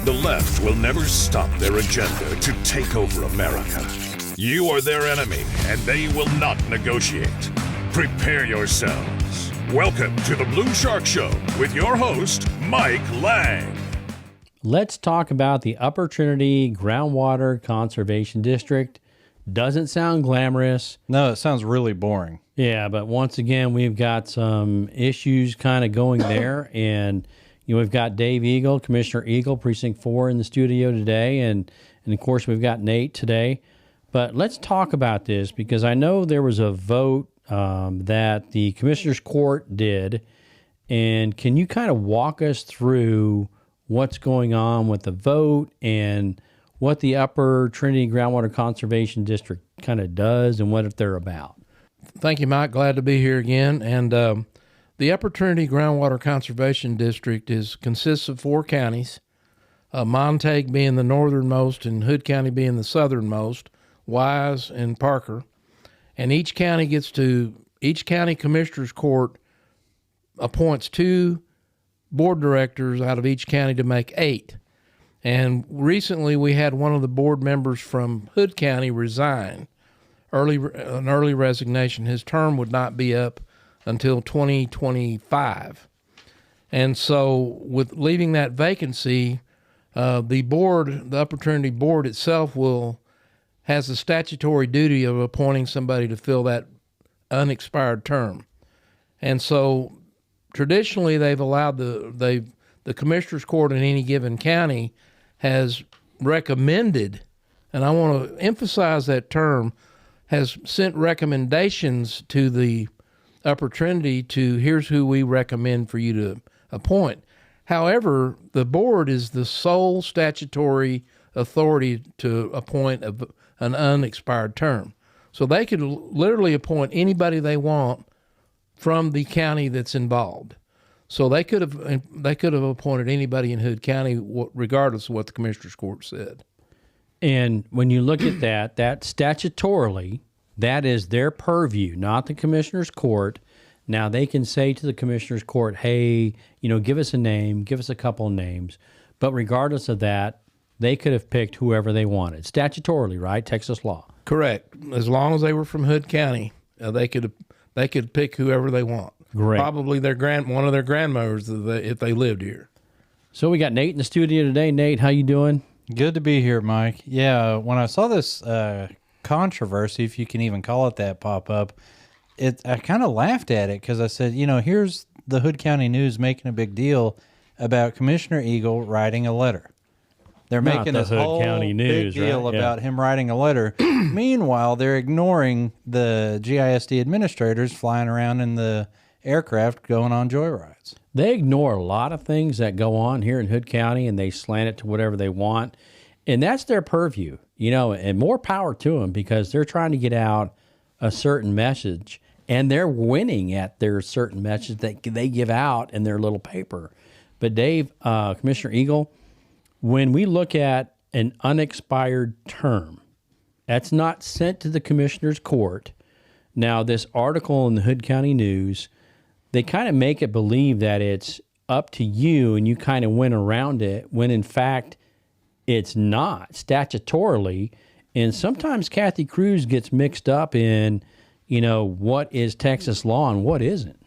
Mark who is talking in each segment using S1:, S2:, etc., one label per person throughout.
S1: The left will never stop their agenda to take over America. You are their enemy, and they will not negotiate. Prepare yourselves. Welcome to the Blue Shark Show with your host, Mike Lang.
S2: Let's talk about the Upper Trinity Groundwater Conservation District. Doesn't sound glamorous.
S3: No, it sounds really boring.
S2: Yeah, but once again, we've got some issues kind of going there, and we've got Dave Eagle, Commissioner Eagle, Precinct 4 in the studio today, and of course we've got Nate today. But let's talk about this because I know there was a vote that the Commissioner's Court did, and can you kind of walk us through what's going on with the vote and what the Upper Trinity Groundwater Conservation District kind of does and what they're about?
S4: Thank you, Mike. Glad to be here again. And the Upper Trinity Groundwater Conservation District consists of 4 counties, Montague being the northernmost and Hood County being the southernmost, Wise and Parker. And each county Commissioner's Court appoints 2 board directors out of each county to make 8. And recently we had one of the board members from Hood County resign, an early resignation. His term would not be up until 2025. And so with leaving that vacancy, the Upper Trinity Board itself has the statutory duty of appointing somebody to fill that unexpired term. And so traditionally they've allowed the Commissioner's Court in any given county has recommended, and I want to emphasize that term, has sent recommendations to the Upper Trinity to here's who we recommend for you to appoint. However, the board is the sole statutory authority to appoint an unexpired term. So they could literally appoint anybody they want from the county that's involved. So they could have appointed anybody in Hood County regardless of what the Commissioner's Court said.
S2: And when you look at that statutorily, that is their purview, not the Commissioner's Court. Now they can say to the Commissioner's Court, hey, give us a name, give us a couple of names. But regardless of that, they could have picked whoever they wanted. Statutorily, right? Texas law.
S4: Correct. As long as they were from Hood County, they could pick whoever they want.
S2: Great.
S4: Probably one of their grandmothers if they lived here.
S2: So we got Nate in the studio today. Nate, how you doing?
S3: Good to be here, Mike. Yeah, when I saw this controversy, if you can even call it that, pop up, I kind of laughed at it because I said, here's the Hood County News making a big deal about Commissioner Eagle writing a letter. They're making this whole big deal about him writing a letter. Meanwhile, they're ignoring the GISD administrators flying around in the aircraft going on joyrides.
S2: They ignore a lot of things that go on here in Hood County, and they slant it to whatever they want. And that's their purview, and more power to them because they're trying to get out a certain message, and they're winning at their certain message that they give out in their little paper. But Dave, Commissioner Eagle, when we look at an unexpired term, that's not sent to the Commissioner's Court. Now, this article in the Hood County News, they kind of make it believe that it's up to you and you kind of went around it when in fact it's not statutorily. And sometimes Kathy Cruz gets mixed up in, what is Texas law and what isn't.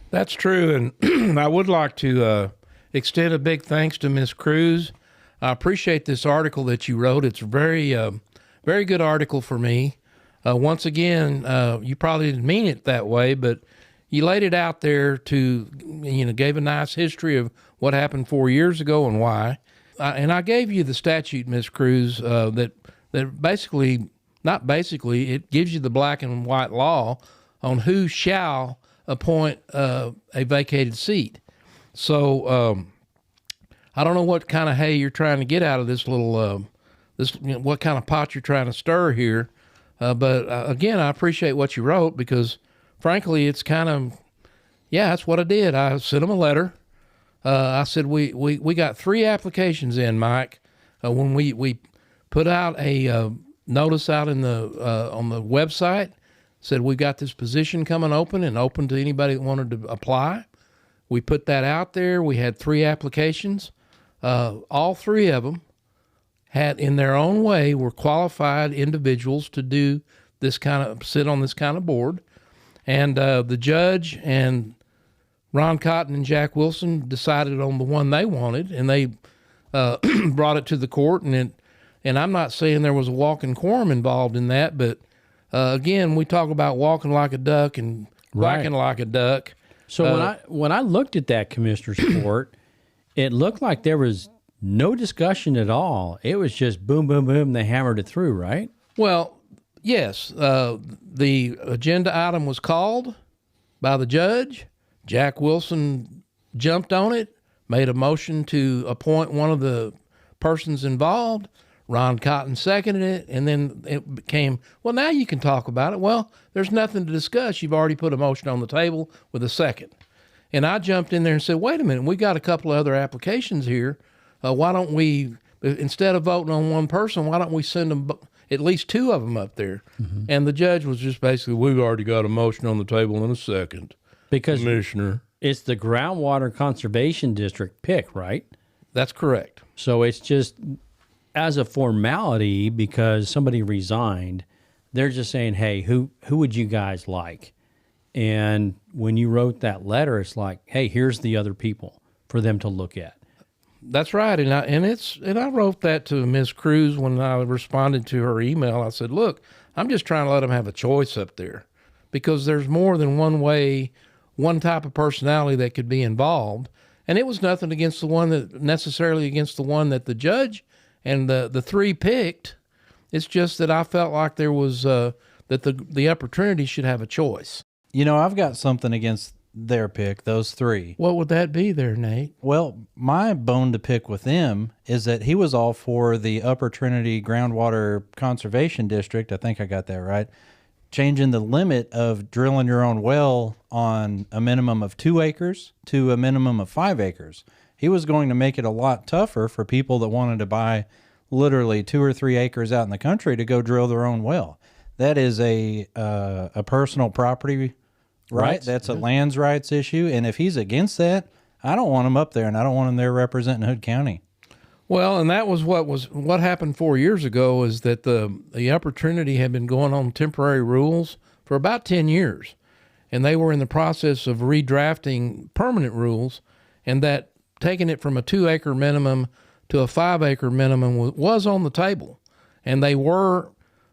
S4: That's true. And I would like to extend a big thanks to Ms. Cruz. I appreciate this article that you wrote. It's a very good article for me. Once again, you probably didn't mean it that way, but you laid it out there to, gave a nice history of what happened 4 years ago and why. And I gave you the statute, Ms. Cruz, that basically, not basically, it gives you the black and white law on who shall appoint a vacated seat. So I don't know what kind of hay you're trying to get out of this little, what kind of pot you're trying to stir here. But again, I appreciate what you wrote because frankly, it's kind of, that's what I did. I sent them a letter. I said, we got 3 applications in, Mike. When we put out a notice out in on the website, said we got this position coming open and open to anybody that wanted to apply. We put that out there. We had 3 applications. all three of them had, in their own way, were qualified individuals to do this sit on this kind of board. And the judge and Ron Cotton and Jack Wilson decided on the one they wanted, and they brought it to the court. And I'm not saying there was a walking quorum involved in that, but again, we talk about walking like a duck and quacking like a duck.
S2: So when I looked at that commissioner's court, it looked like there was no discussion at all. It was just boom, boom, boom. They hammered it through, right?
S4: Well, yes. The agenda item was called by the judge. Jack Wilson jumped on it, made a motion to appoint one of the persons involved. Ron Cotton seconded it, and then it became, well, now you can talk about it. Well, there's nothing to discuss. You've already put a motion on the table with a second. And I jumped in there and said, wait a minute, we got a couple of other applications here. Why don't we, instead of voting on one person, why don't we send them, at least two of them up there? Mm-hmm. And the judge was just basically, we've already got a motion on the table in a second.
S2: Because
S4: Commissioner,
S2: it's the Groundwater Conservation District pick, right?
S4: That's correct.
S2: So it's just as a formality, because somebody resigned, they're just saying, hey, who would you guys like? And when you wrote that letter, it's like, hey, here's the other people for them to look at.
S4: That's right. And I wrote that to Ms. Cruz when I responded to her email. I said, look, I'm just trying to let them have a choice up there, because there's more than one way, one type of personality that could be involved. And it was nothing against the one that necessarily against the one that the judge and the three picked. It's just that I felt like there was that the Upper Trinity should have a choice.
S3: You know, I've got something against their pick, those three.
S4: What would that be there, Nate?
S3: Well, my bone to pick with them is that he was all for the Upper Trinity Groundwater Conservation District. I think I got that right. Changing the limit of drilling your own well on a minimum of 2 acres to a minimum of 5 acres. He was going to make it a lot tougher for people that wanted to buy literally 2 or 3 acres out in the country to go drill their own well. That is a personal property right. That's a lands rights issue. And if he's against that, I don't want him up there, and I don't want him there representing Hood County.
S4: Well, and that was what happened 4 years ago, is that the Upper Trinity had been going on temporary rules for about 10 years, and they were in the process of redrafting permanent rules, and that taking it from a 2 acre minimum to a 5 acre minimum was on the table, and they were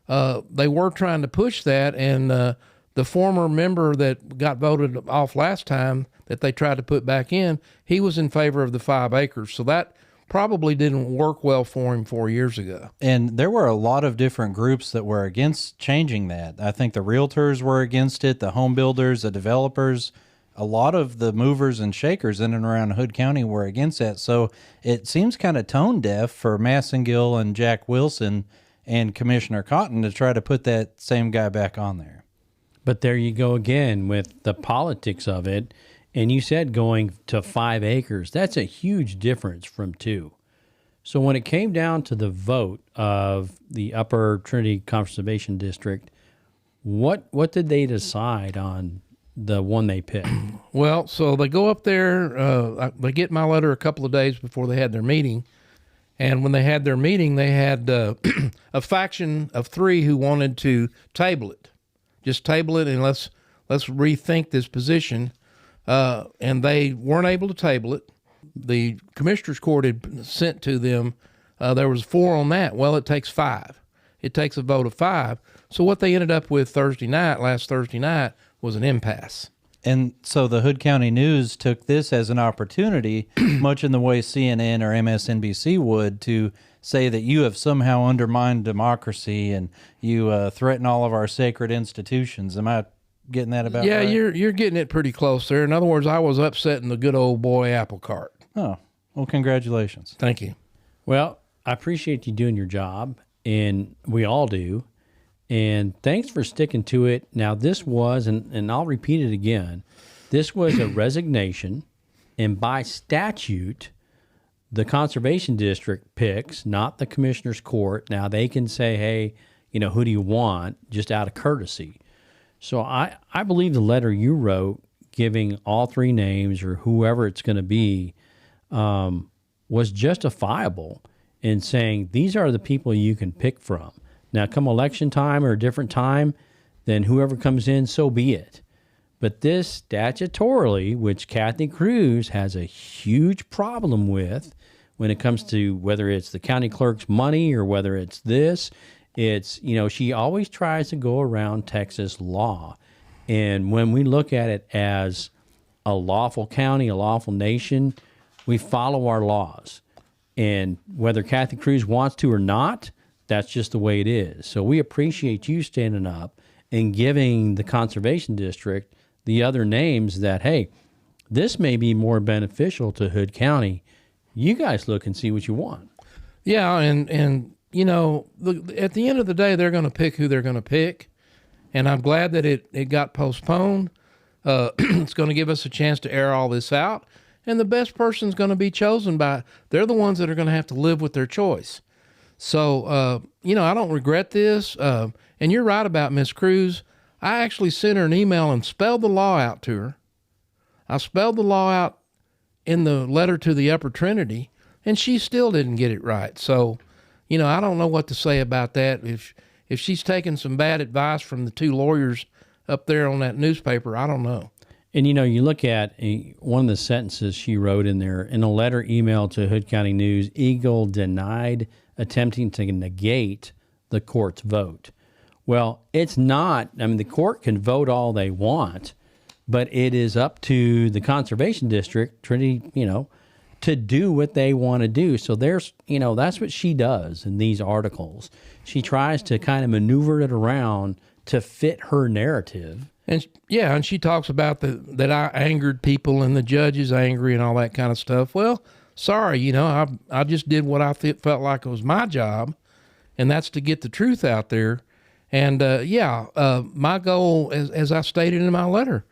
S4: trying to push that. And the former member that got voted off last time that they tried to put back in, he was in favor of the 5 acres. So that probably didn't work well for him 4 years ago.
S3: And there were a lot of different groups that were against changing that. I think the realtors were against it, the home builders, the developers. A lot of the movers and shakers in and around Hood County were against that. So it seems kind of tone deaf for Massengill and Jack Wilson and Commissioner Cotton to try to put that same guy back on there.
S2: But there you go again with the politics of it. And you said going to 5 acres. That's a huge difference from 2. So when it came down to the vote of the Upper Trinity Conservation District, what did they decide on the one they picked?
S4: Well, so they go up there. They get my letter a couple of days before they had their meeting. And when they had their meeting, they had a faction of 3 who wanted to table it. Just table it and let's rethink this position. And they weren't able to table it. The Commissioner's Court had sent to them, there was 4 on that. Well, it takes 5. It takes a vote of 5. So what they ended up with last Thursday night, was an impasse.
S3: And so the Hood County News took this as an opportunity, much in the way CNN or MSNBC would, to say that you have somehow undermined democracy and you threaten all of our sacred institutions. Am I getting that about
S4: right?
S3: you're
S4: getting it pretty close there. In other words, I was upsetting the good old boy apple cart.
S3: Oh, well, congratulations.
S4: Thank you.
S2: Well, I appreciate you doing your job, and we all do. And thanks for sticking to it. Now, this was, and I'll repeat it again, this was a resignation, and by statute, the Conservation District picks, not the Commissioner's Court. Now, they can say, hey, who do you want, just out of courtesy. So I believe the letter you wrote giving all 3 names or whoever it's going to be, was justifiable in saying these are the people you can pick from. Now, come election time or a different time, then whoever comes in, so be it. But this statutorily, which Kathy Cruz has a huge problem with when it comes to whether it's the county clerk's money or whether it's this, it's, she always tries to go around Texas law. And when we look at it as a lawful county, a lawful nation, we follow our laws. And whether Kathy Cruz wants to or not, that's just the way it is. So we appreciate you standing up and giving the Conservation District the other names that, hey, this may be more beneficial to Hood County. You guys look and see what you want.
S4: Yeah, and at the end of the day, they're going to pick who they're going to pick. And I'm glad that it got postponed. It's going to give us a chance to air all this out. And the best person's going to be chosen they're the ones that are going to have to live with their choice. So, I don't regret this. And you're right about Miss Cruz. I actually sent her an email and spelled the law out to her. I spelled the law out in the letter to the Upper Trinity, and she still didn't get it right. So, I don't know what to say about that. If she's taking some bad advice from the two lawyers up there on that newspaper, I don't know.
S2: And, you look at one of the sentences she wrote in there, in a letter emailed to Hood County News, Eagle denied attempting to negate the court's vote. Well, it's not. The court can vote all they want, but it is up to the Conservation District, Trinity, to do what they want to do. So there's, that's what she does in these articles. She tries to kind of maneuver it around to fit her narrative.
S4: And and she talks about that I angered people and the judge is angry and all that kind of stuff. Well, sorry, I just did what I felt like it was my job, and that's to get the truth out there. And my goal, as I stated in my letter,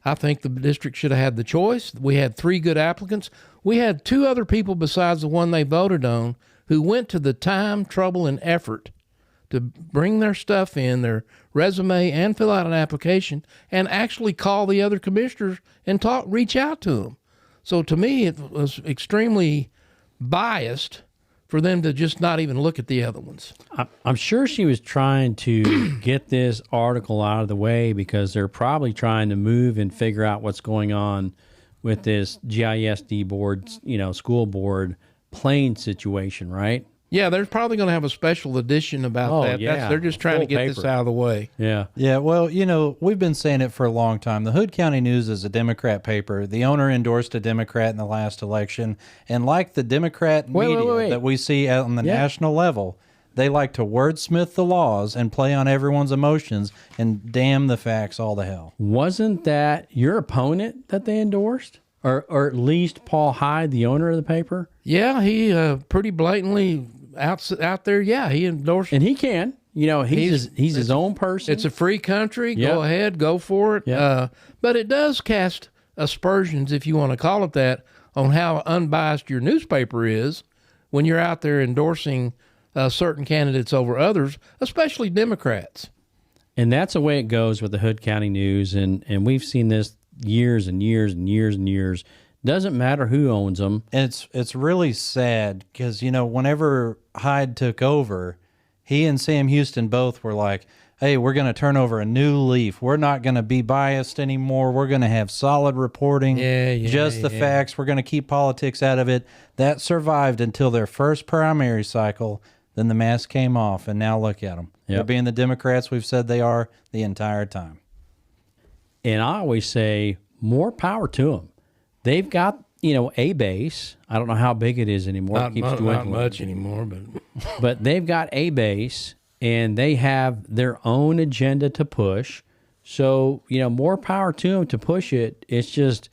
S4: I think the district should have had the choice. We had 3 good applicants. We had 2 other people besides the one they voted on who went to the time, trouble, and effort to bring their stuff in, their resume, and fill out an application, and actually call the other commissioners and reach out to them. So to me, it was extremely biased for them to just not even look at the other ones.
S2: I'm sure she was trying to get this article out of the way because they're probably trying to move and figure out what's going on with this GISD board, school board plane situation, right?
S4: Yeah, they're probably going to have a special edition about that.
S2: Yeah.
S4: They're just trying to get this out of the way.
S2: Yeah.
S3: Yeah, well, we've been saying it for a long time. The Hood County News is a Democrat paper. The owner endorsed a Democrat in the last election. And like the Democrat media that we see out on the national level, they like to wordsmith the laws and play on everyone's emotions and damn the facts all to hell.
S2: Wasn't that your opponent that they endorsed? Or at least Paul Hyde, the owner of the paper?
S4: Yeah, he pretty blatantly out there, he endorsed.
S2: And he can. He's his own person.
S4: It's a free country. Yep. Go ahead, go for it.
S2: Yep.
S4: But it does cast aspersions, if you want to call it that, on how unbiased your newspaper is when you're out there endorsing certain candidates over others, especially Democrats.
S2: And that's the way it goes with the Hood County News. And we've seen this years and years and years and years. Doesn't matter who owns them.
S3: And it's really sad because, whenever Hyde took over, he and Sam Houston both were like, hey, we're going to turn over a new leaf. We're not going to be biased anymore. We're going to have solid reporting, just the facts. We're going to keep politics out of it. That survived until their first primary cycle. Then the mask came off, and now look at them. They're being the Democrats we've said they are the entire time.
S2: And I always say, more power to them. They've got, a base. I don't know how big it is anymore.
S4: Not much anymore,
S2: but they've got a base, and they have their own agenda to push. So, more power to them to push it. It's just,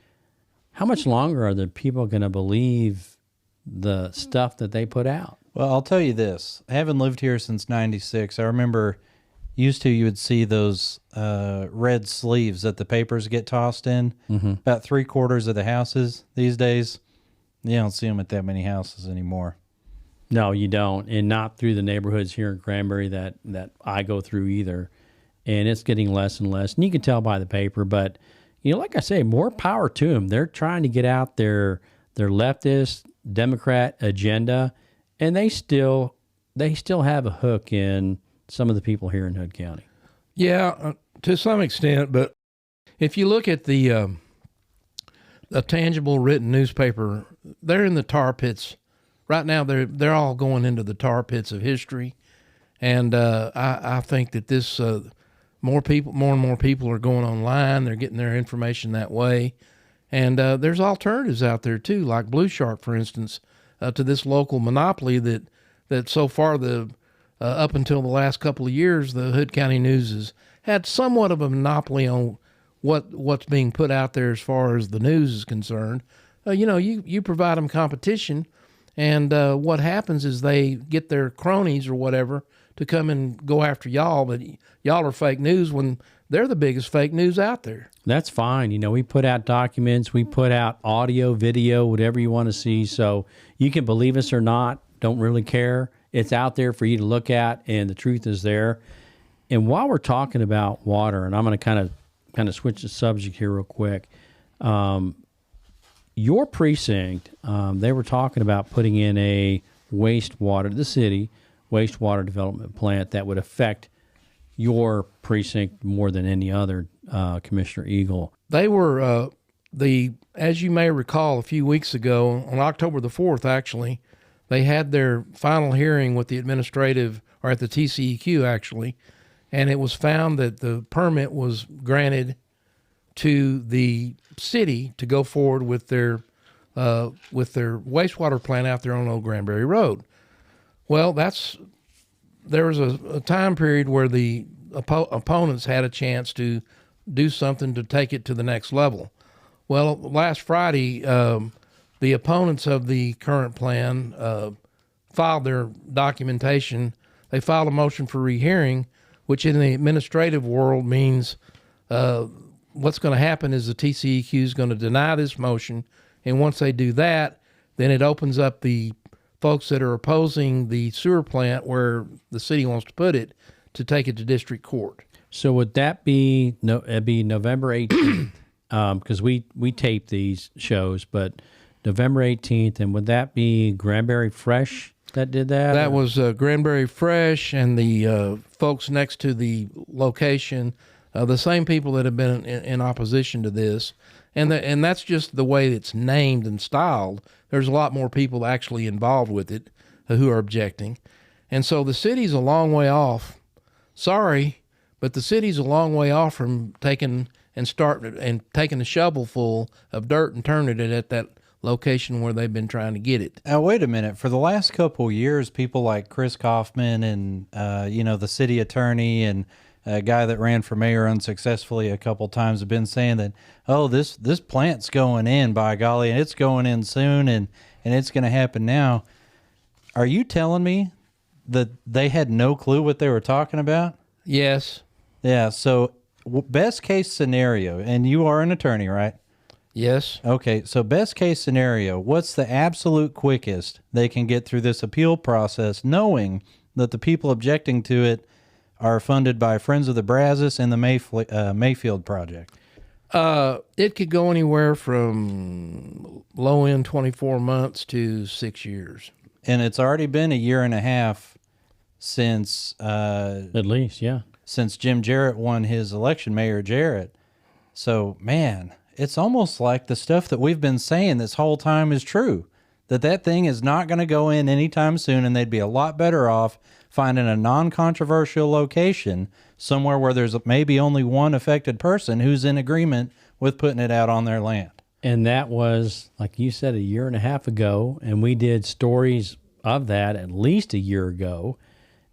S2: how much longer are the people going to believe the stuff that they put out?
S3: Well, I'll tell you this. Having lived here since '96, I remember you would see those red sleeves that the papers get tossed in. Mm-hmm. About 3/4 of the houses these days, you don't see them at that many houses anymore.
S2: No, you don't, and not through the neighborhoods here in Cranberry that I go through either. And it's getting less and less. And you can tell by the paper, but like I say, more power to them. They're trying to get out their leftist, Democrat agenda, and they still have a hook in some of the people here in Hood County.
S4: Yeah, to some extent, but if you look at the tangible written newspaper, they're in the tar pits right now. They're all going into the tar pits of history, and I think that this more and more people are going online. They're getting their information that way, and there's alternatives out there too, like Blue Shark, for instance, to this local monopoly that so far up until the last couple of years, the Hood County News has had somewhat of a monopoly on what's being put out there as far as the news is concerned. You provide them competition, and what happens is they get their cronies or whatever to come and go after y'all, but y'all are fake news when they're the biggest fake news out there.
S2: That's fine. We put out documents, we put out audio, video, whatever you want to see. So you can believe us or not, don't really care. It's out there for you to look at, and the truth is there. And while we're talking about water, and I'm going to kind of switch the subject here real quick. Your precinct, they were talking about putting in a the city wastewater development plant that would affect your precinct more than any other, Commissioner Eagle.
S4: They were as you may recall, a few weeks ago, on October the 4th, actually, they had their final hearing with the administrative, or at the TCEQ actually, and it was found that the permit was granted to the city to go forward with their wastewater plant out there on Old Granbury Road. Well, there was a time period where the opponents had a chance to do something to take it to the next level. Well, last Friday, the opponents of the current plan filed their documentation. They filed a motion for rehearing, which in the administrative world means what's going to happen is the TCEQ is going to deny this motion, and once they do that, then it opens up the folks that are opposing the sewer plant where the city wants to put it to take it to district court.
S2: So would that be it'd be November 18th? Because we tape these shows, but November 18th, and would that be Granbury Fresh that did that?
S4: That was Granbury Fresh and the folks next to the location, the same people that have been in opposition to this. And that's just the way it's named and styled. There's a lot more people actually involved with it who are objecting. And so the city's a long way off. Sorry, but the city's a long way off from taking a shovel full of dirt and turning it at that location where they've been trying to get it.
S3: Now, wait a minute. For the last couple of years, people like Chris Kaufman and, the city attorney and a guy that ran for mayor unsuccessfully a couple times have been saying that, oh, this plant's going in, by golly, and it's going in soon, and it's going to happen now. Are you telling me that they had no clue what they were talking about?
S4: Yes.
S3: Yeah, so best case scenario, and you are an attorney, right?
S4: Yes.
S3: Okay, so best case scenario, what's the absolute quickest they can get through this appeal process, knowing that the people objecting to it are funded by Friends of the Brazos and the Mayfield Project?
S4: It could go anywhere from low end 24 months to 6 years.
S3: And it's already been a year and a half since...
S2: at least, yeah.
S3: Since Jim Jarrett won his election, Mayor Jarrett. So, man, it's almost like the stuff that we've been saying this whole time is true. That thing is not going to go in anytime soon, and they'd be a lot better off finding a non-controversial location somewhere where there's maybe only one affected person who's in agreement with putting it out on their land.
S2: And that was, like you said, a year and a half ago, and we did stories of that at least a year ago.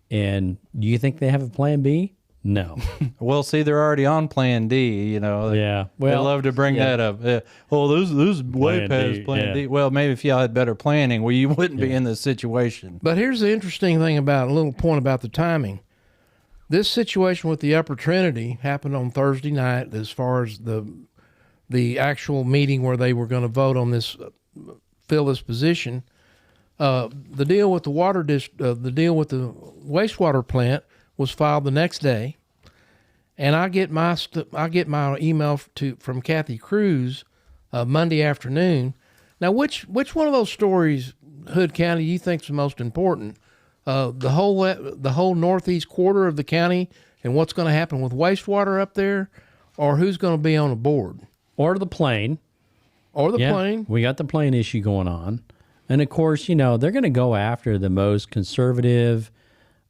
S2: And do you think they have a plan B? No.
S3: Well, see, they're already on Plan D,
S2: Yeah.
S3: Well, they love to bring that up. Well, those way past Plan D. Well, maybe if y'all had better planning, you wouldn't be in this situation.
S4: But here's the interesting thing a little point about the timing. This situation with the Upper Trinity happened on Thursday night as far as the actual meeting where they were going to vote on this, fill this position. The deal with the deal with the wastewater plant was filed the next day, and I get my email from Kathy Cruz Monday afternoon. Now, which one of those stories, Hood County, you think is the most important? The whole northeast quarter of the county and what's going to happen with wastewater up there, or who's going to be on the board?
S2: Or the plane.
S4: Or the plane.
S2: We got the plane issue going on. And of course, they're going to go after the most conservative,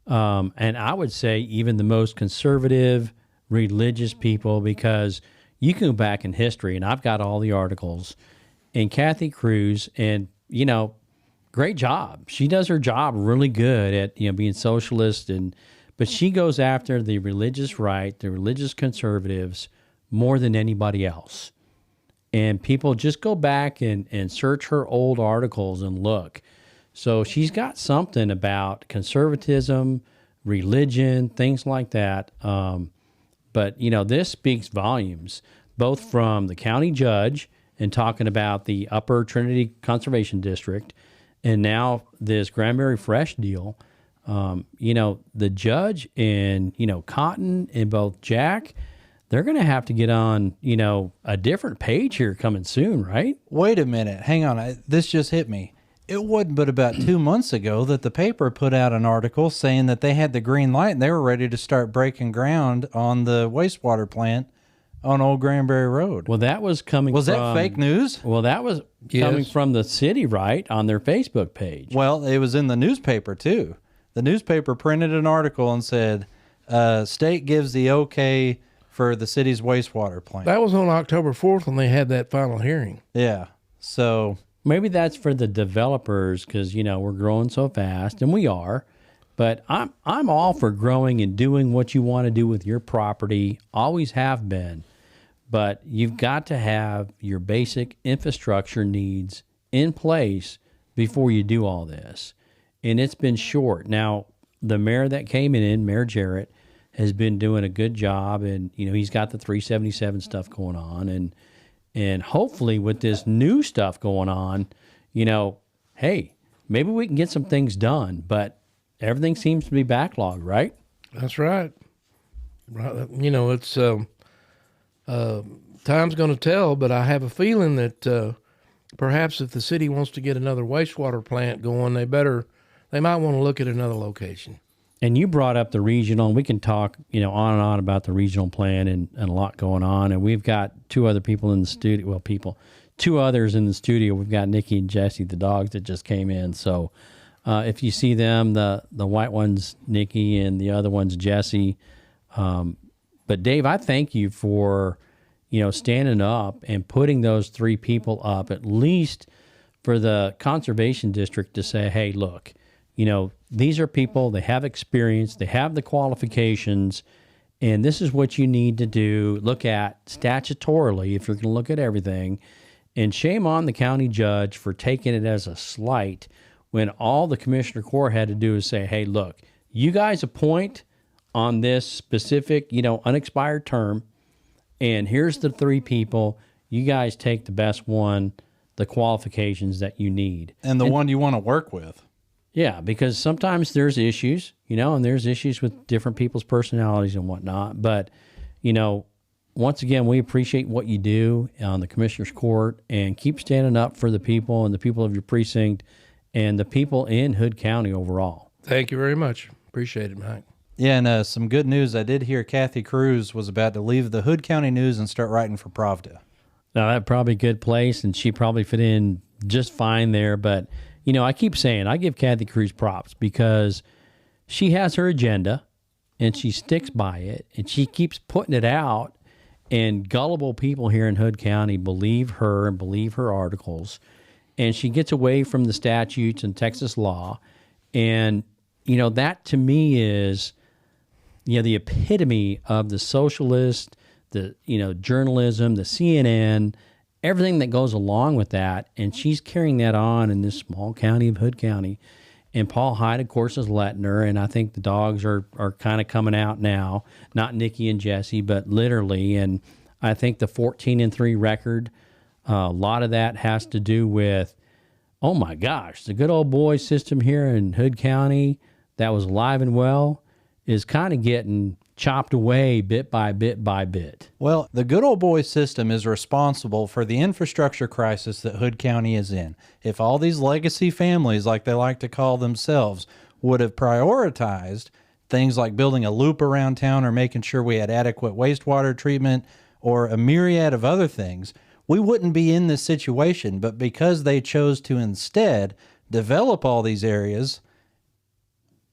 S2: and I would say even the most conservative religious people, because you can go back in history, and I've got all the articles, and Kathy Cruz, and, great job. She does her job really good at, being socialist, but she goes after the religious right, the religious conservatives, more than anybody else. And people just go back and search her old articles and look. So she's got something about conservatism, religion, things like that. But, this speaks volumes, both from the county judge and talking about the Upper Trinity Conservation District, and now this Granbury Fresh deal. The judge and, Cotton and both Jack, they're going to have to get on, a different page here coming soon, right?
S3: Wait a minute. Hang on. This just hit me. It wasn't but about 2 months ago that the paper put out an article saying that they had the green light and they were ready to start breaking ground on the wastewater plant on Old Granbury Road.
S2: Well, that was coming
S3: Was that fake news?
S2: Well, that was coming from the city, right, on their Facebook page.
S3: Well, it was in the newspaper, too. The newspaper printed an article and said, state gives the okay for the city's wastewater plant.
S4: That was on October 4th when they had that final hearing.
S3: Yeah. So
S2: maybe that's for the developers because, we're growing so fast, and we are. But I'm all for growing and doing what you want to do with your property, always have been. But you've got to have your basic infrastructure needs in place before you do all this. And it's been short. Now, the mayor that came in, Mayor Jarrett, has been doing a good job, and he's got the 377 stuff going on, and hopefully with this new stuff going on, hey, maybe we can get some things done, but everything seems to be backlogged, right?
S4: That's right. Right. It's time's going to tell, but I have a feeling that perhaps if the city wants to get another wastewater plant going, they might want to look at another location.
S2: And you brought up the regional, and we can talk, on and on about the regional plan and a lot going on. And we've got two other people in the studio. Well, two others in the studio. We've got Nikki and Jesse, the dogs that just came in. So if you see them, the white one's Nikki and the other one's Jesse. But Dave, I thank you for, standing up and putting those three people up, at least for the conservation district, to say, hey, look, these are people, they have experience, they have the qualifications, and this is what you need to do. Look at statutorily, if you're going to look at everything. And shame on the county judge for taking it as a slight when all the commissioner court had to do is say, hey, look, you guys appoint on this specific, unexpired term, and here's the three people. You guys take the best one, the qualifications that you need.
S3: And the one you want to work with.
S2: Yeah, because sometimes there's issues, and there's issues with different people's personalities and whatnot. But, once again, we appreciate what you do on the Commissioner's Court, and keep standing up for the people and the people of your precinct and the people in Hood County overall.
S4: Thank you very much. Appreciate it, Mike.
S3: Yeah, and some good news. I did hear Kathy Cruz was about to leave the Hood County News and start writing for Pravda.
S2: Now, that's probably a good place, and she probably fit in just fine there, but I keep saying I give Kathy Cruz props because she has her agenda and she sticks by it and she keeps putting it out, and gullible people here in Hood County believe her and believe her articles, and she gets away from the statutes and Texas law. And, that to me is, the epitome of the socialist, the, journalism, the CNN, everything that goes along with that, and she's carrying that on in this small county of Hood County. And Paul Hyde, of course, is letting her, and I think the dogs are kind of coming out now, not Nikki and Jesse, but literally. And I think the 14-3 record, a lot of that has to do with, oh my gosh, the good old boy system here in Hood County that was alive and well is kind of getting chopped away bit by bit by bit.
S3: Well, the good old boy system is responsible for the infrastructure crisis that Hood County is in. If all these legacy families, like they like to call themselves, would have prioritized things like building a loop around town or making sure we had adequate wastewater treatment or a myriad of other things, we wouldn't be in this situation. But because they chose to instead develop all these areas,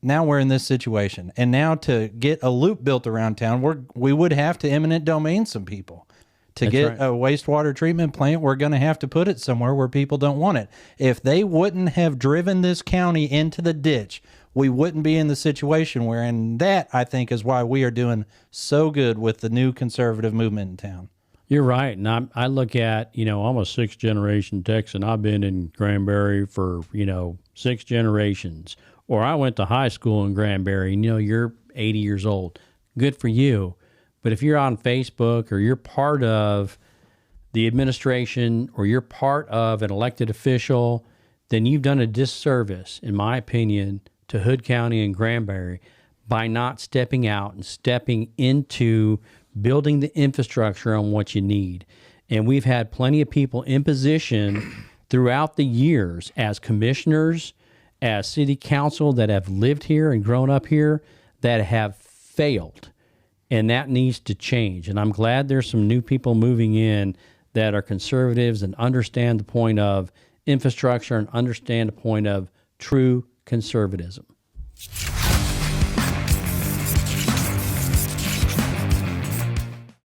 S3: now we're in this situation. And now to get a loop built around town, we would have to eminent domain some people. To
S2: That's
S3: get
S2: right.
S3: a wastewater treatment plant, we're going to have to put it somewhere where people don't want it. If they wouldn't have driven this county into the ditch, we wouldn't be in the situation we're in. And that, I think, is why we are doing so good with the new conservative movement in town.
S2: You're right. And I look at, I'm a sixth generation Texan. I've been in Granbury for, 6 generations. Or I went to high school in Granbury, and you're 80 years old. Good for you. But if you're on Facebook or you're part of the administration or you're part of an elected official, then you've done a disservice, in my opinion, to Hood County and Granbury by not stepping out and stepping into building the infrastructure on what you need. And we've had plenty of people in position throughout the years as commissioners, as city council that have lived here and grown up here that have failed. And that needs to change. And I'm glad there's some new people moving in that are conservatives and understand the point of infrastructure and understand the point of true conservatism.